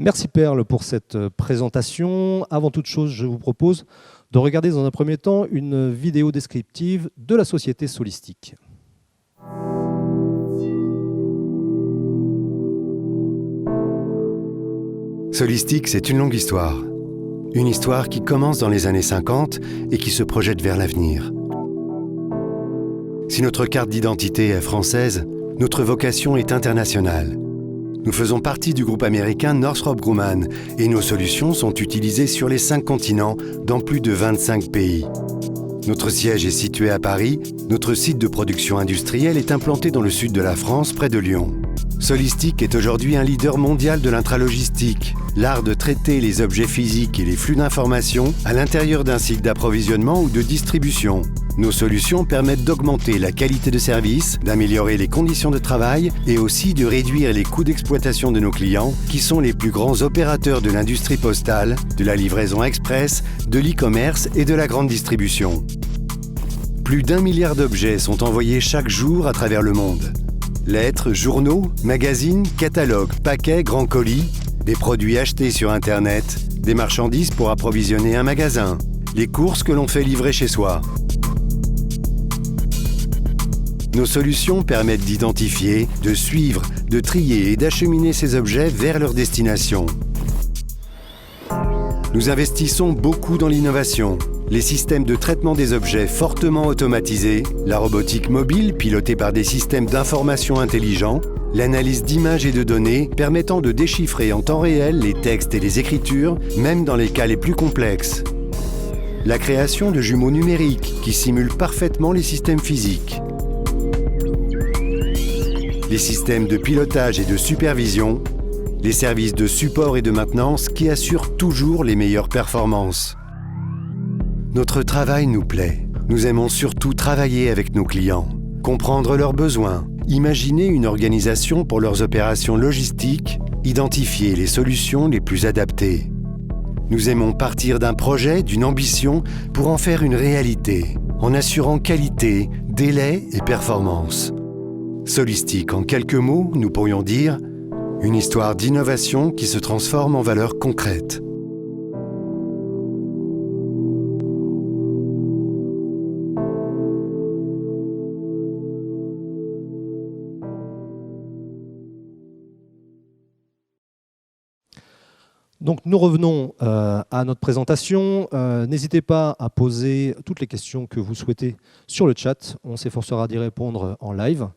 Merci Perle pour cette présentation. Avant toute chose, je vous propose de regarder dans un premier temps une vidéo descriptive de la société Solistic. Solistic, c'est une longue histoire. Une histoire qui commence dans les années 50 et qui se projette vers l'avenir. Si notre carte d'identité est française, notre vocation est internationale. Nous faisons partie du groupe américain Northrop Grumman et nos solutions sont utilisées sur les 5 continents dans plus de 25 pays. Notre siège est situé à Paris, notre site de production industrielle est implanté dans le sud de la France, près de Lyon. Solistic est aujourd'hui un leader mondial de l'intralogistique, l'art de traiter les objets physiques et les flux d'informations à l'intérieur d'un cycle d'approvisionnement ou de distribution. Nos solutions permettent d'augmenter la qualité de service, d'améliorer les conditions de travail et aussi de réduire les coûts d'exploitation de nos clients, qui sont les plus grands opérateurs de l'industrie postale, de la livraison express, de l'e-commerce et de la grande distribution. Plus d'1 milliard d'objets sont envoyés chaque jour à travers le monde. Lettres, journaux, magazines, catalogues, paquets, grands colis, des produits achetés sur Internet, des marchandises pour approvisionner un magasin, les courses que l'on fait livrer chez soi. Nos solutions permettent d'identifier, de suivre, de trier et d'acheminer ces objets vers leur destination. Nous investissons beaucoup dans l'innovation, les systèmes de traitement des objets fortement automatisés, la robotique mobile pilotée par des systèmes d'information intelligents, l'analyse d'images et de données permettant de déchiffrer en temps réel les textes et les écritures, même dans les cas les plus complexes. La création de jumeaux numériques qui simulent parfaitement les systèmes physiques. Les systèmes de pilotage et de supervision, les services de support et de maintenance qui assurent toujours les meilleures performances. Notre travail nous plaît. Nous aimons surtout travailler avec nos clients, comprendre leurs besoins, imaginer une organisation pour leurs opérations logistiques, identifier les solutions les plus adaptées. Nous aimons partir d'un projet, d'une ambition, pour en faire une réalité, en assurant qualité, délai et performance. Solistic, en quelques mots, nous pourrions dire une histoire d'innovation qui se transforme en valeurs concrètes. Donc nous revenons à notre présentation. N'hésitez pas à poser toutes les questions que vous souhaitez sur le chat. On s'efforcera d'y répondre en live.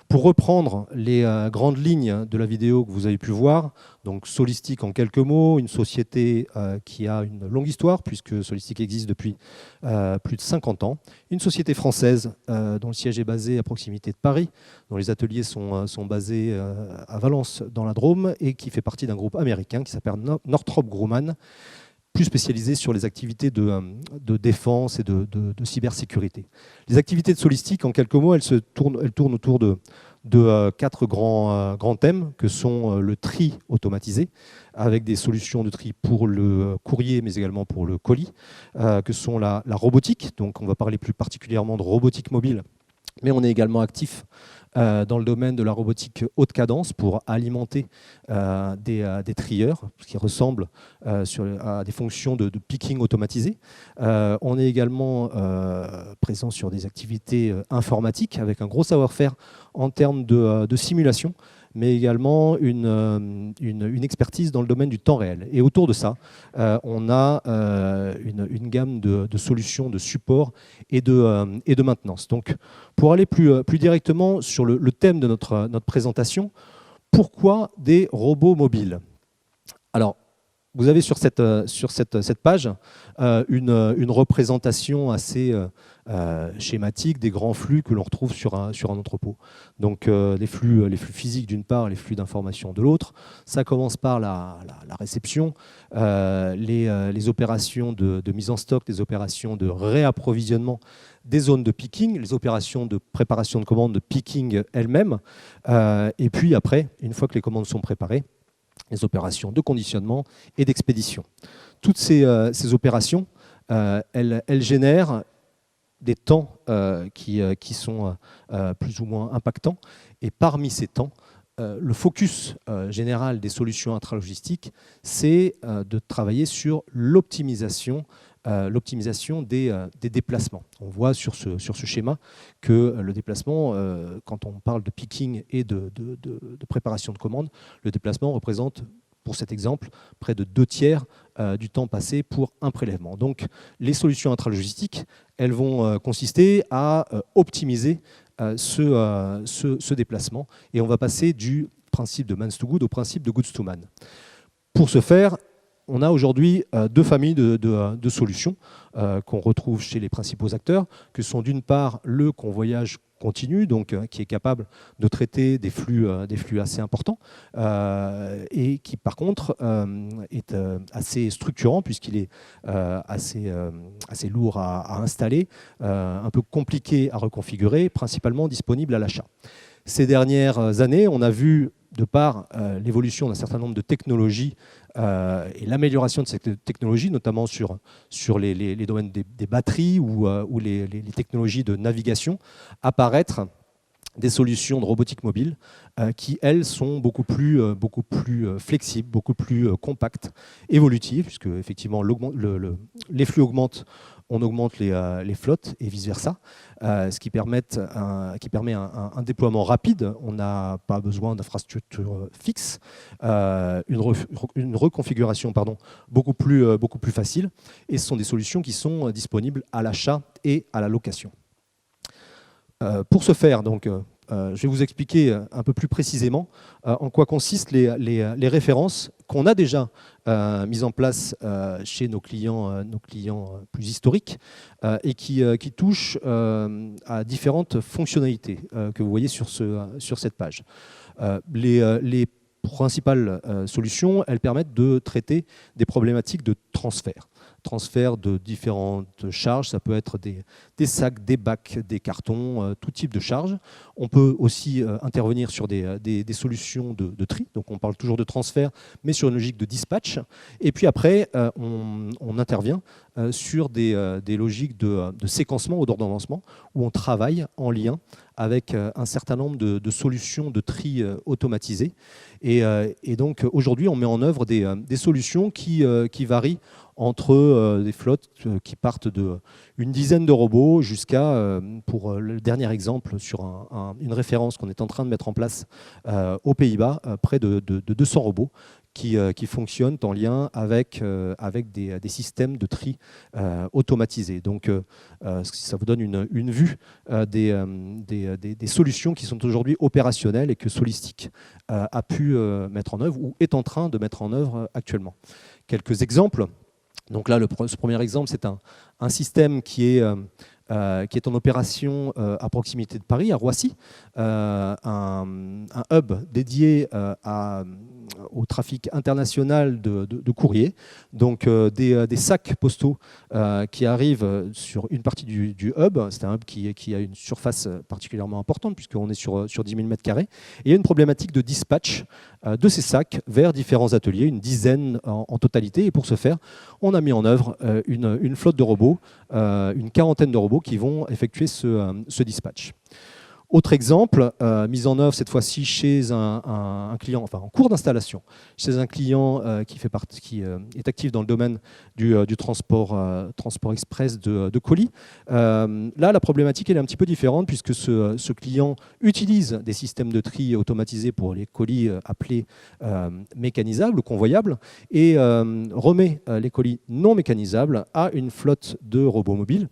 Pour reprendre les grandes lignes de la vidéo que vous avez pu voir, donc Solistic en quelques mots, une société qui a une longue histoire puisque Solistic existe depuis plus de 50 ans. Une société française dont le siège est basé à proximité de Paris, dont les ateliers sont basés à Valence dans la Drôme et qui fait partie d'un groupe américain qui s'appelle Northrop Grumman, plus spécialisé sur les activités de défense et de cybersécurité. Les activités de Solistic, en quelques mots, elles tournent autour de 4 grands thèmes que sont le tri automatisé, avec des solutions de tri pour le courrier, mais également pour le colis, que sont la robotique, donc on va parler plus particulièrement de robotique mobile, mais on est également actif dans le domaine de la robotique haute cadence pour alimenter des trieurs, ce qui ressemble à des fonctions de picking automatisé. On est également présent sur des activités informatiques avec un gros savoir-faire en termes de simulation, mais également une expertise dans le domaine du temps réel. Et autour de ça, on a une gamme de solutions de support et de maintenance. Donc, pour aller plus directement sur le thème de notre présentation, pourquoi des robots mobiles? Alors, vous avez sur cette page une représentation assez schématique des grands flux que l'on retrouve sur un entrepôt. Donc les flux physiques d'une part, les flux d'information de l'autre. Ça commence par la réception, les opérations de mise en stock, les opérations de réapprovisionnement des zones de picking, les opérations de préparation de commandes de picking elles-mêmes. Et puis après, une fois que les commandes sont préparées, les opérations de conditionnement et d'expédition. Toutes ces opérations, elles génèrent des temps qui sont plus ou moins impactants. Et parmi ces temps, le focus général des solutions intralogistiques, c'est de travailler sur l'optimisation des déplacements. On voit sur ce schéma que le déplacement, quand on parle de picking et de préparation de commande, le déplacement représente, pour cet exemple, près de 2/3 du temps passé pour un prélèvement. Donc les solutions intralogistiques, elles vont consister à optimiser ce déplacement, et on va passer du principe de mans to good au principe de goods to man. Pour ce faire, on a aujourd'hui deux familles de solutions qu'on retrouve chez les principaux acteurs, que sont d'une part le convoyage continu, donc qui est capable de traiter des flux assez importants et qui par contre est assez structurant puisqu'il est assez lourd à installer, un peu compliqué à reconfigurer, principalement disponible à l'achat. Ces dernières années, on a vu, de par l'évolution d'un certain nombre de technologies et l'amélioration de ces technologies, notamment sur les domaines des batteries ou les technologies de navigation, apparaître des solutions de robotique mobile qui, elles, sont beaucoup plus flexibles, beaucoup plus compactes, évolutives, puisque effectivement les flux augmentent, on augmente les flottes et vice-versa, ce qui permet un déploiement rapide. On n'a pas besoin d'infrastructures fixes, une reconfiguration beaucoup plus facile, et ce sont des solutions qui sont disponibles à l'achat et à la location. Pour ce faire, donc, je vais vous expliquer un peu plus précisément en quoi consistent les références qu'on a déjà mises en place chez nos clients plus historiques et qui touchent à différentes fonctionnalités que vous voyez sur cette page. Les principales solutions, elles permettent de traiter des problématiques de transfert de différentes charges. Ça peut être des sacs, des bacs, des cartons, tout type de charges. On peut aussi intervenir sur des solutions de tri. Donc on parle toujours de transfert, mais sur une logique de dispatch. Et puis après, on intervient sur des logiques de séquencement ou d'ordonnancement, où on travaille en lien avec un certain nombre de solutions de tri automatisées. Et donc aujourd'hui, on met en œuvre des solutions qui varient entre des flottes qui partent d'une dizaine de robots jusqu'à, pour le dernier exemple, sur une référence qu'on est en train de mettre en place aux Pays-Bas, près de 200 robots qui fonctionnent en lien avec des systèmes de tri automatisés. Donc ça vous donne une vue des solutions qui sont aujourd'hui opérationnelles et que Solistic a pu mettre en œuvre ou est en train de mettre en œuvre actuellement. Quelques exemples. Donc là, ce premier exemple, c'est un système qui est en opération à proximité de Paris, à Roissy, un hub dédié au trafic international de courrier, donc des sacs postaux qui arrivent sur une partie du hub. C'est un hub qui a une surface particulièrement importante puisqu'on est sur 10 000 m². Et il y a une problématique de dispatch de ces sacs vers différents ateliers, une dizaine en totalité. Et pour ce faire, on a mis en œuvre une flotte de robots, une quarantaine de robots qui vont effectuer ce dispatch. Autre exemple, mise en œuvre cette fois-ci chez un client, enfin en cours d'installation, chez un client qui est actif dans le domaine du transport express de colis. Là, la problématique elle est un petit peu différente puisque ce client utilise des systèmes de tri automatisés pour les colis appelés mécanisables ou convoyables et remet les colis non mécanisables à une flotte de robots mobiles,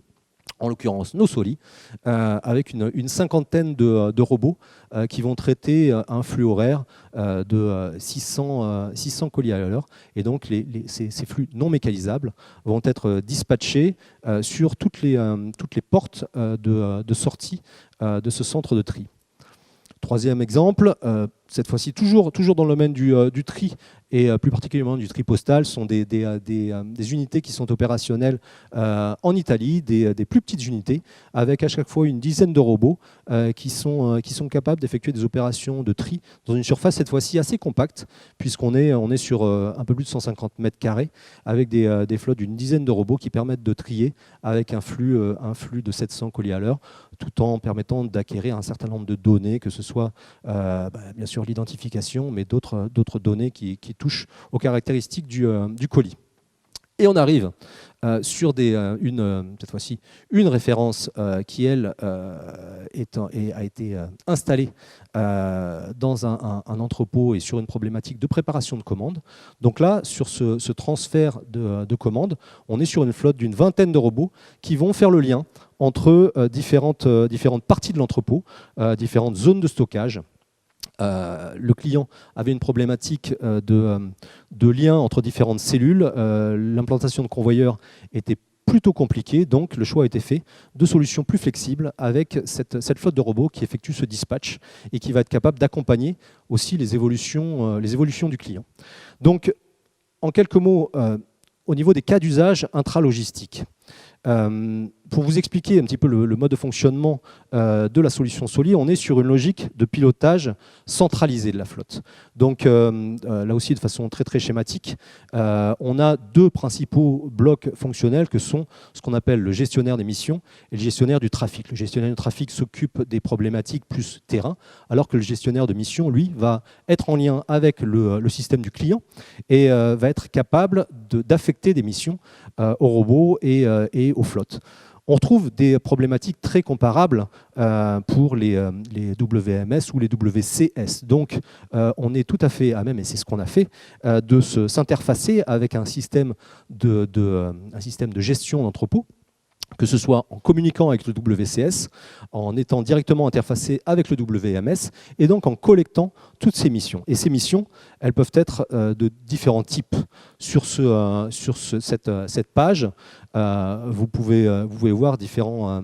en l'occurrence nos Soli, avec une cinquantaine de robots qui vont traiter un flux horaire de 600 colis à l'heure. Et donc ces flux non mécanisables vont être dispatchés sur toutes les portes de sortie de ce centre de tri. Troisième exemple, cette fois-ci toujours dans le domaine du tri et plus particulièrement du tri postal, sont des unités qui sont opérationnelles en Italie, des plus petites unités, avec à chaque fois une dizaine de robots qui sont capables d'effectuer des opérations de tri dans une surface cette fois-ci assez compacte, puisqu'on est sur un peu plus de 150 m², avec des flottes d'une dizaine de robots qui permettent de trier avec un flux de 700 colis à l'heure, tout en permettant d'acquérir un certain nombre de données, que ce soit bien sûr sur l'identification, mais d'autres données qui touchent aux caractéristiques du colis. Et on arrive sur cette fois-ci, une référence qui, elle, a été installée dans un entrepôt et sur une problématique de préparation de commandes. Donc là, sur ce transfert de commandes, on est sur une flotte d'une vingtaine de robots qui vont faire le lien entre différentes parties de l'entrepôt, différentes zones de stockage. Le client avait une problématique de lien entre différentes cellules. L'implantation de convoyeurs était plutôt compliquée, donc le choix a été fait de solutions plus flexibles avec cette flotte de robots qui effectue ce dispatch et qui va être capable d'accompagner aussi les évolutions du client. Donc, en quelques mots, au niveau des cas d'usage intralogistique, pour vous expliquer un petit peu le mode de fonctionnement de la solution Soli, on est sur une logique de pilotage centralisé de la flotte. Donc là aussi de façon très très schématique, on a deux principaux blocs fonctionnels que sont ce qu'on appelle le gestionnaire des missions et le gestionnaire du trafic. Le gestionnaire du trafic s'occupe des problématiques plus terrain, alors que le gestionnaire de mission, lui, va être en lien avec le système du client et va être capable d'affecter des missions aux robots et aux flottes. On trouve des problématiques très comparables pour les WMS ou les WCS. Donc, on est tout à fait à même, et c'est ce qu'on a fait, de s'interfacer avec un système de gestion d'entrepôt, que ce soit en communiquant avec le WCS, en étant directement interfacé avec le WMS, et donc en collectant toutes ces missions. Et ces missions, elles peuvent être de différents types. Sur cette page, vous pouvez voir différents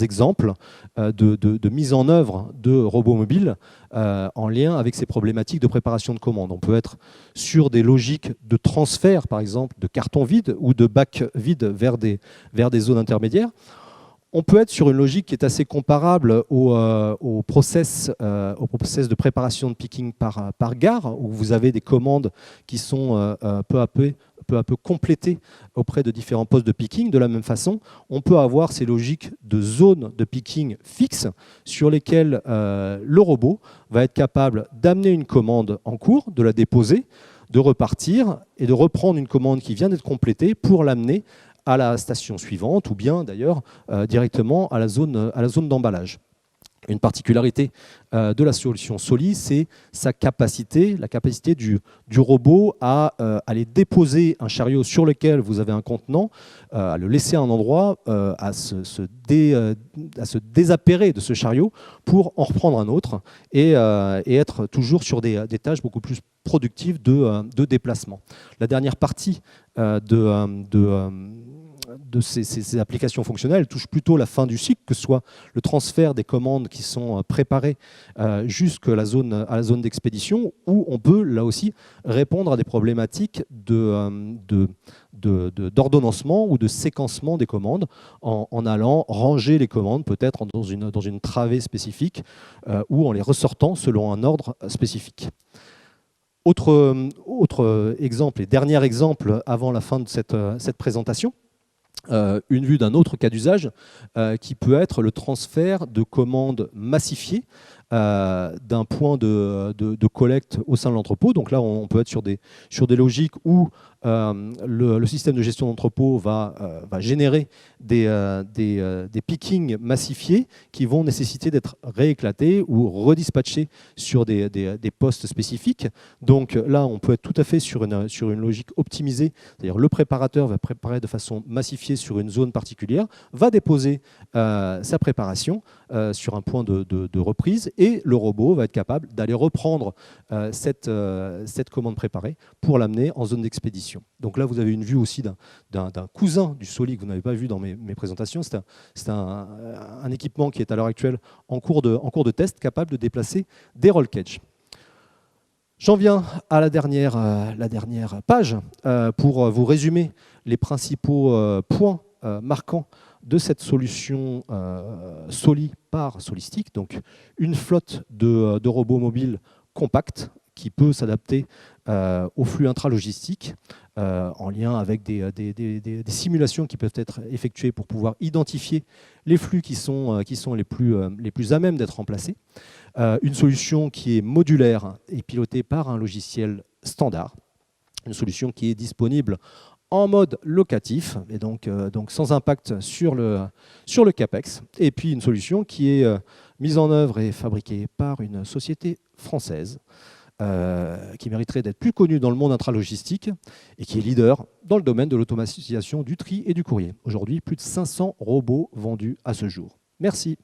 exemples de mise en œuvre de robots mobiles en lien avec ces problématiques de préparation de commandes. On peut être sur des logiques de transfert, par exemple, de cartons vides ou de bacs vides vers des zones intermédiaires. On peut être sur une logique qui est assez comparable au process de préparation de picking par gare, où vous avez des commandes qui sont peu à peu complétées auprès de différents postes de picking. De la même façon, on peut avoir ces logiques de zones de picking fixes sur lesquelles le robot va être capable d'amener une commande en cours, de la déposer, de repartir et de reprendre une commande qui vient d'être complétée pour l'amener à la station suivante ou bien d'ailleurs directement à la zone d'emballage. Une particularité de la solution Soli, c'est la capacité du robot à aller déposer un chariot sur lequel vous avez un contenant, à le laisser à un endroit, à se désappairer de ce chariot pour en reprendre un autre et être toujours sur des tâches beaucoup plus productives de déplacement. La dernière partie de ces applications fonctionnelles touche plutôt la fin du cycle, que ce soit le transfert des commandes qui sont préparées jusqu'à la zone d'expédition, où on peut là aussi répondre à des problématiques d'ordonnancement ou de séquencement des commandes en allant ranger les commandes peut-être dans une travée spécifique ou en les ressortant selon un ordre spécifique. Autre exemple et dernier exemple avant la fin de cette présentation, une vue d'un autre cas d'usage qui peut être le transfert de commandes massifiées d'un point de collecte au sein de l'entrepôt. Donc là, on peut être sur des logiques où le système de gestion d'entrepôt va générer des pickings massifiés qui vont nécessiter d'être rééclatés ou redispatchés sur des postes spécifiques. Donc là, on peut être tout à fait sur une logique optimisée, c'est-à-dire le préparateur va préparer de façon massifiée sur une zone particulière, va déposer sa préparation sur un point de reprise et le robot va être capable d'aller reprendre cette commande préparée pour l'amener en zone d'expédition. Donc là, vous avez une vue aussi d'un cousin du Soli que vous n'avez pas vu dans mes présentations. C'est un équipement qui est à l'heure actuelle en cours de test, capable de déplacer des roll cage. J'en viens à la dernière page pour vous résumer les principaux points marquants de cette solution Soli par Solistic. Donc une flotte de robots mobiles compacts qui peut s'adapter au flux intralogistique, en lien avec des simulations qui peuvent être effectuées pour pouvoir identifier les flux qui sont les plus à même d'être remplacés. Une solution qui est modulaire et pilotée par un logiciel standard. Une solution qui est disponible en mode locatif, et donc sans impact sur le CAPEX. Et puis une solution qui est mise en œuvre et fabriquée par une société française, qui mériterait d'être plus connue dans le monde intralogistique et qui est leader dans le domaine de l'automatisation du tri et du courrier. Aujourd'hui, plus de 500 robots vendus à ce jour. Merci.